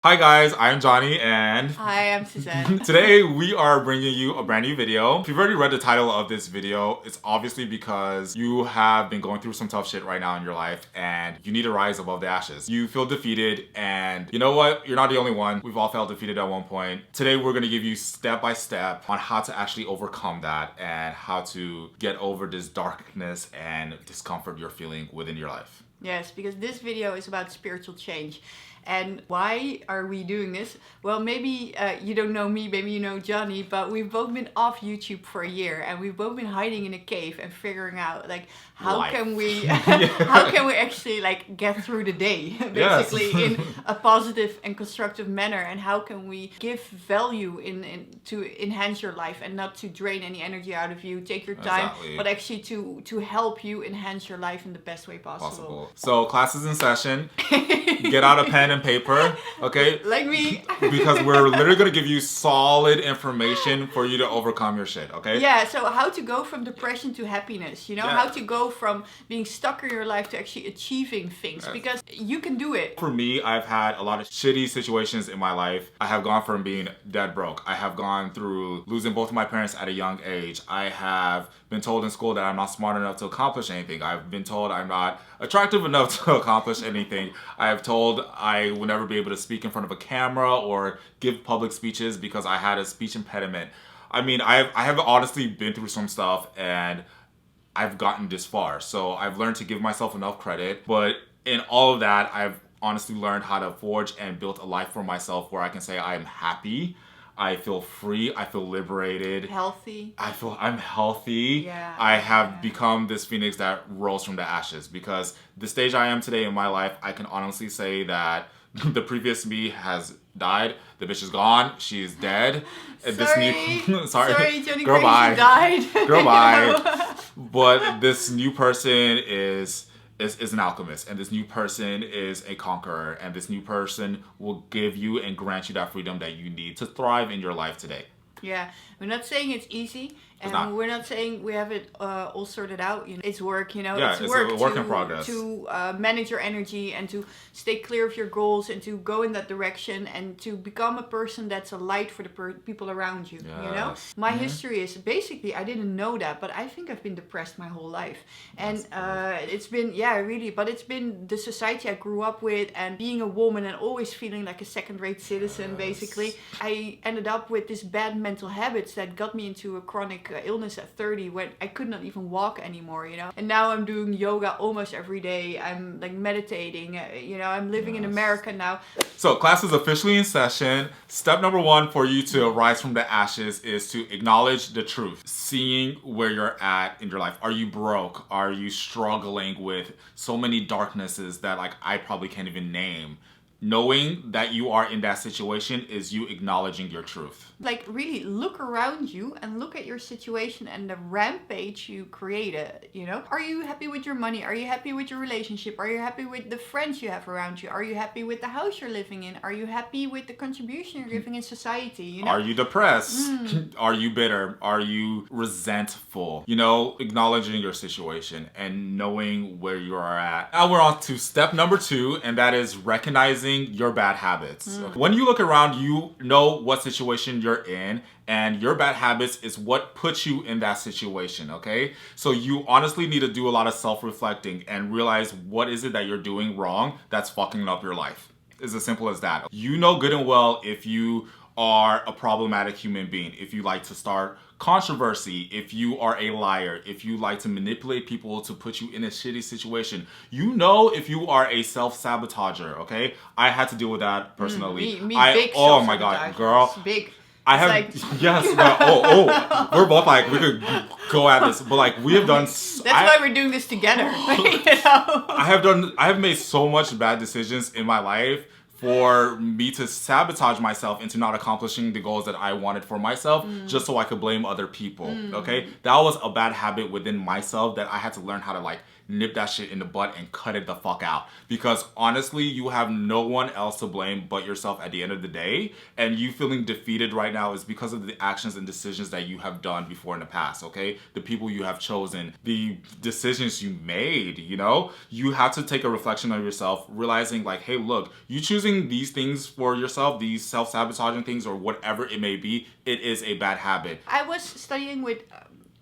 Hi guys, I'm Johnny and Hi, I'm Suzanne. today we are bringing you a brand new video. If you've already read the title of this video, it's obviously because you have been going through some tough shit right now in your life and you need to rise above the ashes. You feel defeated and you know what? You're not the only one. We've all felt defeated at one point. Today we're going to give you step by step on how to actually overcome that and how to get over this darkness and discomfort you're feeling within your life. Yes, because this video is about spiritual change. And why are we doing this? Well, maybe you don't know me, maybe you know Johnny, but we've both been off YouTube for a year and we've both been hiding in a cave and figuring out like how can we how can we actually like get through the day basically in a positive and constructive manner, and how can we give value in to enhance your life and not to drain any energy out of you, take your time, but actually to help you enhance your life in the best way possible. So class is in session. Get out a pen and paper, okay? Like me. Because we're literally gonna give you solid information for you to overcome your shit, okay? Yeah, so how to go from depression to happiness, you know? How to go from being stuck in your life to actually achieving things, because you can do it. For me, I've had a lot of shitty situations in my life. I have gone from being dead broke. I have gone through losing both of my parents at a young age. I have been told in school that I'm not smart enough to accomplish anything. I've been told I'm not attractive enough to accomplish anything. I have told I will never be able to speak in front of a camera or give public speeches because I had a speech impediment. I mean, I have honestly been through some stuff and I've gotten this far. So I've learned to give myself enough credit. But in all of that, I've honestly learned how to forge and build a life for myself where I can say I am happy. I feel free. I feel liberated. Healthy. I feel I'm healthy. Yeah. I have become this phoenix that rose from the ashes, because the stage I am today in my life, I can honestly say that the previous me has died. The bitch is gone. She's dead. Sorry, Johnny Girl, bye. Died. Girl, bye. But this new person is an alchemist, and this new person is a conqueror, and this new person will give you and grant you that freedom that you need to thrive in your life today. Yeah, we're not saying it's easy, and we're not saying we have it all sorted out. You know, it's work. You know, yeah, it's work a work in progress to manage your energy and to stay clear of your goals and to go in that direction and to become a person that's a light for the people around you. Yes. You know, my history is basically, I didn't know that, but I think I've been depressed my whole life, and it's been really, but it's been the society I grew up with, and being a woman and always feeling like a second-rate citizen. Basically, I ended up with this bad mental habits that got me into a chronic illness at 30 when I could not even walk anymore, you know. And now I'm doing yoga almost every day. I'm like meditating, you know, I'm living in America now. So class is officially in session. Step number 1 for you to rise from the ashes is to acknowledge the truth. Seeing where you're at in your life. Are you broke? Are you struggling with so many darknesses that like I probably can't even name? Knowing that you are in that situation is you acknowledging your truth. Like really look around you and look at your situation and the rampage you created, you know? Are you happy with your money? Are you happy with your relationship? Are you happy with the friends you have around you? Are you happy with the house you're living in? Are you happy with the contribution you're giving in society, you know? Are you depressed? Are you bitter? Are you resentful? You know, acknowledging your situation and knowing where you are at. Now we're on to step number 2, and that is recognizing your bad habits. When you look around, you know what situation you're in, and your bad habits is what puts you in that situation, okay? So you honestly need to do a lot of self-reflecting and realize what is it that you're doing wrong that's fucking up your life. It's as simple as that. You know good and well if you are a problematic human being, if you like to start controversy, if you are a liar, if you like to manipulate people to put you in a shitty situation. You know if you are a self-sabotager, okay? I had to deal with that personally. Big oh my god, girl. Big. I have, like... yes, we're both like, we could go at this, but like, we have done... That's why we're doing this together, you know? I have made so much bad decisions in my life for me to sabotage myself into not accomplishing the goals that I wanted for myself just so I could blame other people, okay? That was a bad habit within myself that I had to learn how to like nip that shit in the butt and cut it the fuck out. Because honestly, you have no one else to blame but yourself at the end of the day. And you feeling defeated right now is because of the actions and decisions that you have done before in the past, okay? The people you have chosen, the decisions you made, you know? You have to take a reflection of yourself, realizing like, hey, look, you choosing these things for yourself, these self-sabotaging things or whatever it may be, it is a bad habit. I was studying with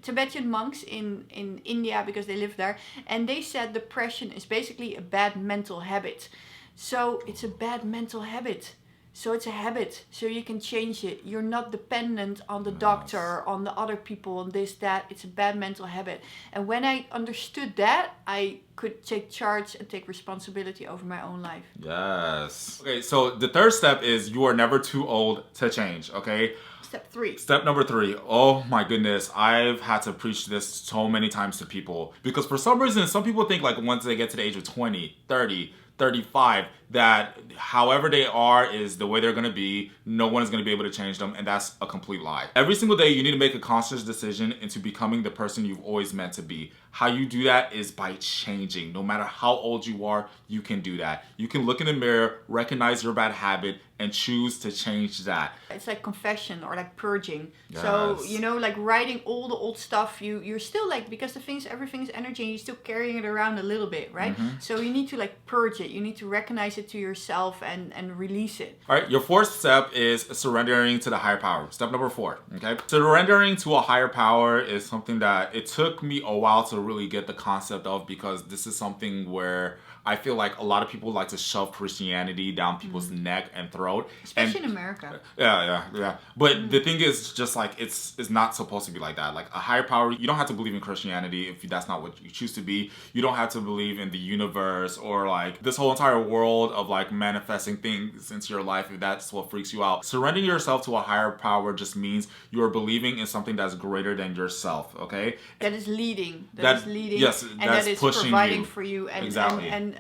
Tibetan monks in India because they live there, and they said depression is basically a bad mental habit. So it's a bad mental habit. So it's a habit. So you can change it. You're not dependent on the doctor, on the other people, on this, that. It's a bad mental habit. And when I understood that, I could take charge and take responsibility over my own life. Yes. Okay, so the third step is you are never too old to change, okay? Step 3. Step number 3. Oh my goodness. I've had to preach this so many times to people. Because for some reason, some people think like once they get to the age of 20, 30, 35, that however they are is the way they're going to be. No one is going to be able to change them, and that's a complete lie. Every single day you need to make a conscious decision into becoming the person you've always meant to be. How you do that is by changing. No matter how old you are, you can do that. You can look in the mirror, recognize your bad habit, and choose to change that. It's like confession or like purging. Yes. So, you know, like writing all the old stuff, you're still like, because everything's energy and you're still carrying it around a little bit, right? Mm-hmm. So you need to like purge it. You need to recognize it to yourself and release it. All right, your fourth step is surrendering to the higher power. Step number 4, okay? Surrendering to a higher power is something that it took me a while to really get the concept of, because this is something where I feel like a lot of people like to shove Christianity down people's neck and throat. Especially in America. Yeah. But the thing is just like, it's not supposed to be like that. Like a higher power, you don't have to believe in Christianity if that's not what you choose to be. You don't have to believe in the universe or like this whole entire world of like manifesting things into your life if that's what freaks you out. Surrendering yourself to a higher power just means you are believing in something that's greater than yourself, okay? That is leading. Yes, and that's that is pushing providing you. for you. And, Exactly. And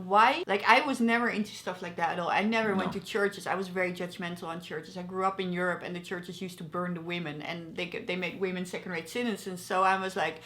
why? Like I was never into stuff like that at all. I never went No. to churches. I was very judgmental on churches. I grew up in Europe, and the churches used to burn the women, and they made women second-rate citizens. So I was like,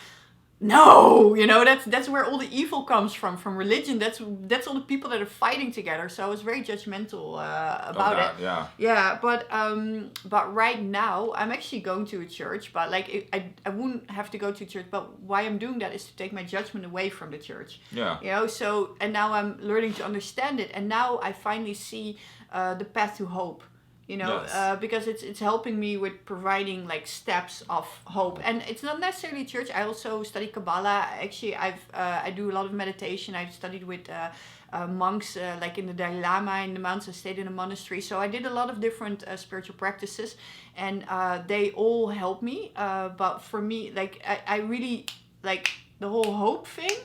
no, you know, that's where all the evil comes from religion. That's all the people that are fighting together. So I was very judgmental about it. Yeah, but right now I'm actually going to a church, but like I wouldn't have to go to church. But why I'm doing that is to take my judgment away from the church. Yeah. You know, so and now I'm learning to understand it, and now I finally see the path to hope. You know, Yes. because it's helping me with providing like steps of hope, and it's not necessarily church. I also study Kabbalah. Actually, I do a lot of meditation. I've studied with monks, like in the Dalai Lama in the mountains. I stayed in a monastery, so I did a lot of different spiritual practices, and they all help me. But for me, like I really like the whole hope thing.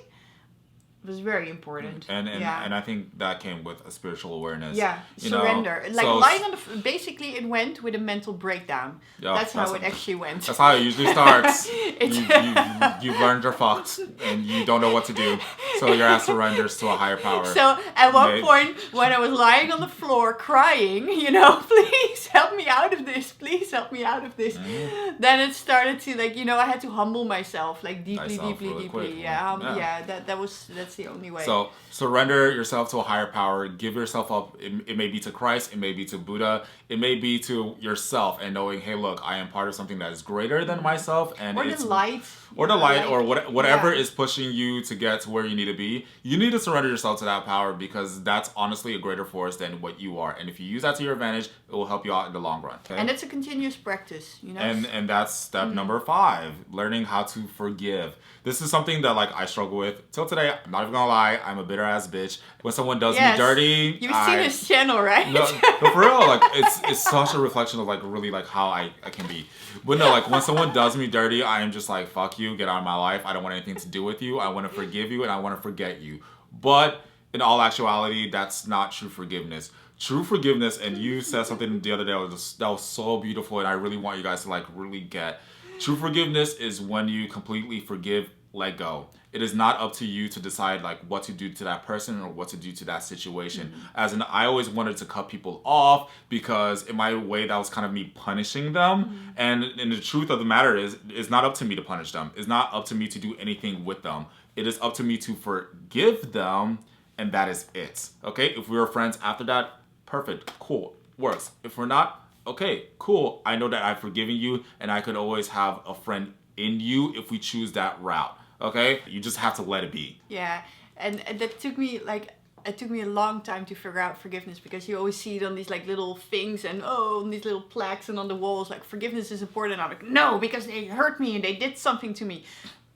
Was very important. And I think that came with a spiritual awearness. Yeah, you surrender. know? Like So- lying on the basically it went with a mental breakdown. Yeah, that's how it actually went. That's how it usually starts. It's- You've learned you're fucked and you don't know what to do. So your ass surrenders to a higher power. So at one Mate. point when I was lying on the floor crying, you know, please help me out of this. Please help me out of this. Mm-hmm. Then it started to like, you know, I had to humble myself like deeply, Thyself deeply, really deeply. quick. Yeah, that's the only way. So surrender yourself to a higher power. Give yourself up. It may be to Christ. It may be to Buddha. It may be to yourself and knowing, hey, look, I am part of something that is greater than myself. And or it's the light. or the light, or whatever Yeah. is pushing you to get to where you need to be. You need to surrender yourself to that power because that's honestly a greater force than what you are. And if you use that to your advantage, it will help you out in the long run. Okay? And it's a continuous practice, you know. And that's step number 5, learning how to forgive. This is something that like I struggle with till today. I'm not even gonna lie, I'm a bitter ass bitch. When someone does Yes. me dirty, You've seen his channel, right? no, for real, like it's such a reflection of like really like how I can be. But no, like when someone does me dirty, I am just like, fuck you, get out of my life. I don't want anything to do with you. I want to forgive you and I want to forget you. But in all actuality, that's not true forgiveness. True forgiveness, and you said something the other day that was so beautiful, and I really want you guys to like really get. True forgiveness is when you completely forgive, let go. It is not up to you to decide like what to do to that person or what to do to that situation. As in, I always wanted to cut people off because in my way that was kind of me punishing them. And the truth of the matter is, it's not up to me to punish them. It's not up to me to do anything with them. It is up to me to forgive them, and that is it. Okay? If we were friends after that, perfect, cool, works. If we're not, okay, cool. I know that I've forgiven you, and I could always have a friend in you if we choose that route. Okay? You just have to let it be. Yeah, and that took me like, it took me a long time to figure out forgiveness, because you always see it on these like little things and on these little plaques and on the walls, like forgiveness is important. I'm like, no, because they hurt me and they did something to me.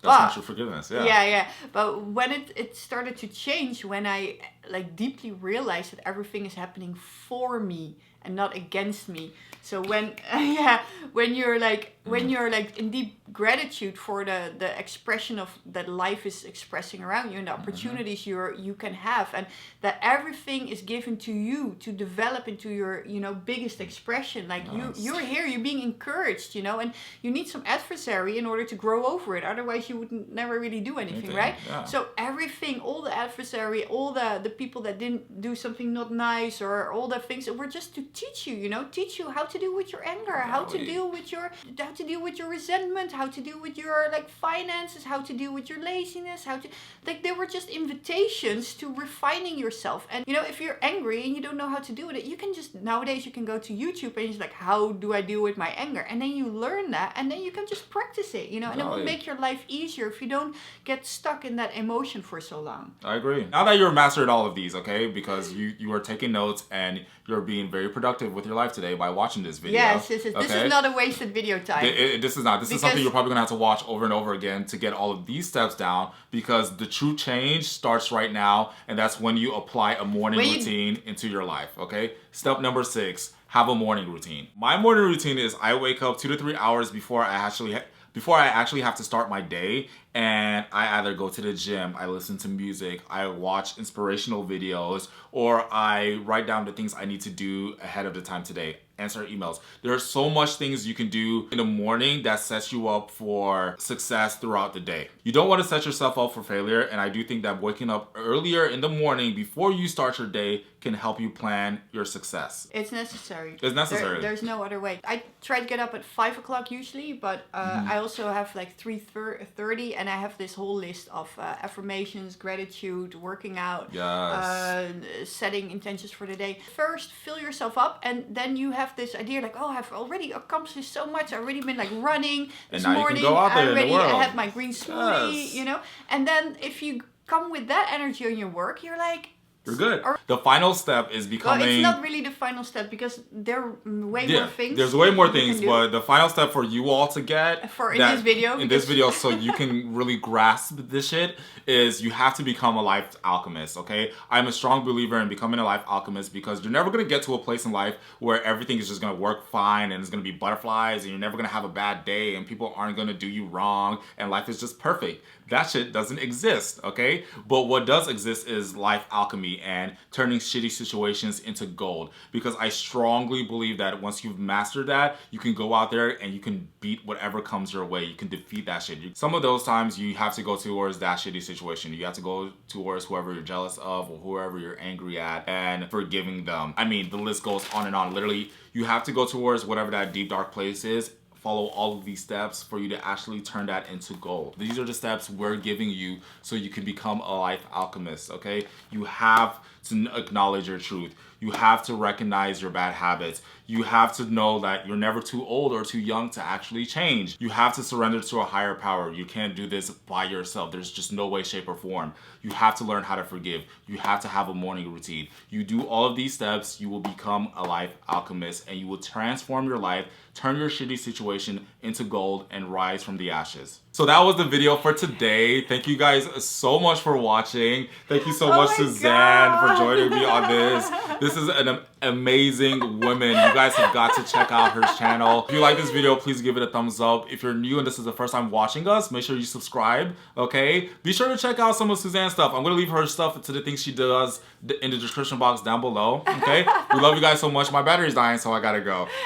That's not true forgiveness, yeah. Yeah. But when it started to change, when I like deeply realized that everything is happening for me and not against me. So when when you're like in deep gratitude for the expression of that life is expressing around you and the opportunities you can have, and that everything is given to you to develop into your biggest expression. Like you're here, you're being encouraged, and you need some adversary in order to grow over it. Otherwise you would never really do anything, right? Yeah. So everything, all the adversary, all the people that didn't do something not nice, or all the things that were just to teach you, teach you how to deal with your anger, how to deal with your resentment, how to deal with your like finances, how to deal with your laziness, like they were just invitations to refining yourself. And if you're angry and you don't know how to deal with it, you can just nowadays you can go to YouTube and it's like, how do I deal with my anger? And then you learn that, and then you can just practice it, and it will make your life easier if you don't get stuck in that emotion for so long. I agree. Now that you're mastered all of these, okay, because you are taking notes and you're being very productive with your life today by watching this video. Yes, this is not a wasted video time. This is not. This is something you're probably going to have to watch over and over again to get all of these steps down, because the true change starts right now, and that's when you apply a morning routine into your life, okay? Step number 6, have a morning routine. My morning routine is I wake up 2 to 3 hours before I actually have to start my day, and I either go to the gym, I listen to music, I watch inspirational videos, or I write down the things I need to do ahead of the time today. Answer emails. There are so much things you can do in the morning that sets you up for success throughout the day. You don't want to set yourself up for failure, and I do think that waking up earlier in the morning before you start your day can help you plan your success. It's necessary. It's necessary. There's no other way. I try to get up at 5 o'clock usually, but I also have like 3:30, and I have this whole list of affirmations, gratitude, working out, setting intentions for the day. First, fill yourself up, and then you have this idea like, oh, I've already accomplished so much. I've already been like running this morning. I had my green smoothie, and then if you come with that energy on your work, you're like, you're good. The final step is becoming... Well, it's not really the final step, because there are way more things. There's way more things, but the final step for you all to get... In this video, so you can really grasp this shit, is you have to become a life alchemist, okay? I'm a strong believer in becoming a life alchemist, because you're never going to get to a place in life where everything is just going to work fine and it's going to be butterflies and you're never going to have a bad day and people aren't going to do you wrong and life is just perfect. That shit doesn't exist, okay? But what does exist is life alchemy and turning shitty situations into gold, because I strongly believe that once you've mastered that, you can go out there and you can beat whatever comes your way. You can defeat that shit. Some of those times you have to go towards that shitty situation. You have to go towards whoever you're jealous of or whoever you're angry at and forgiving them. I mean, the list goes on and on. Literally, you have to go towards whatever that deep dark place is. Follow all of these steps for you to actually turn that into gold. These are the steps we're giving you so you can become a life alchemist, okay? You have to acknowledge your truth. You have to recognize your bad habits. You have to know that you're never too old or too young to actually change. You have to surrender to a higher power. You can't do this by yourself. There's just no way, shape, or form. You have to learn how to forgive. You have to have a morning routine. You do all of these steps, you will become a life alchemist, and you will transform your life, turn your shitty situation into gold, and rise from the ashes. So that was the video for today. Thank you guys so much for watching. Thank you so much, Suzanne, for joining me on this. This is an amazing woman. You guys have got to check out her channel. If you like this video, please give it a thumbs up. If you're new and this is the first time watching us, make sure you subscribe, okay? Be sure to check out some of Suzanne's stuff. I'm gonna leave her stuff to the things she does in the description box down below, okay? We love you guys so much. My battery's dying, so I gotta go.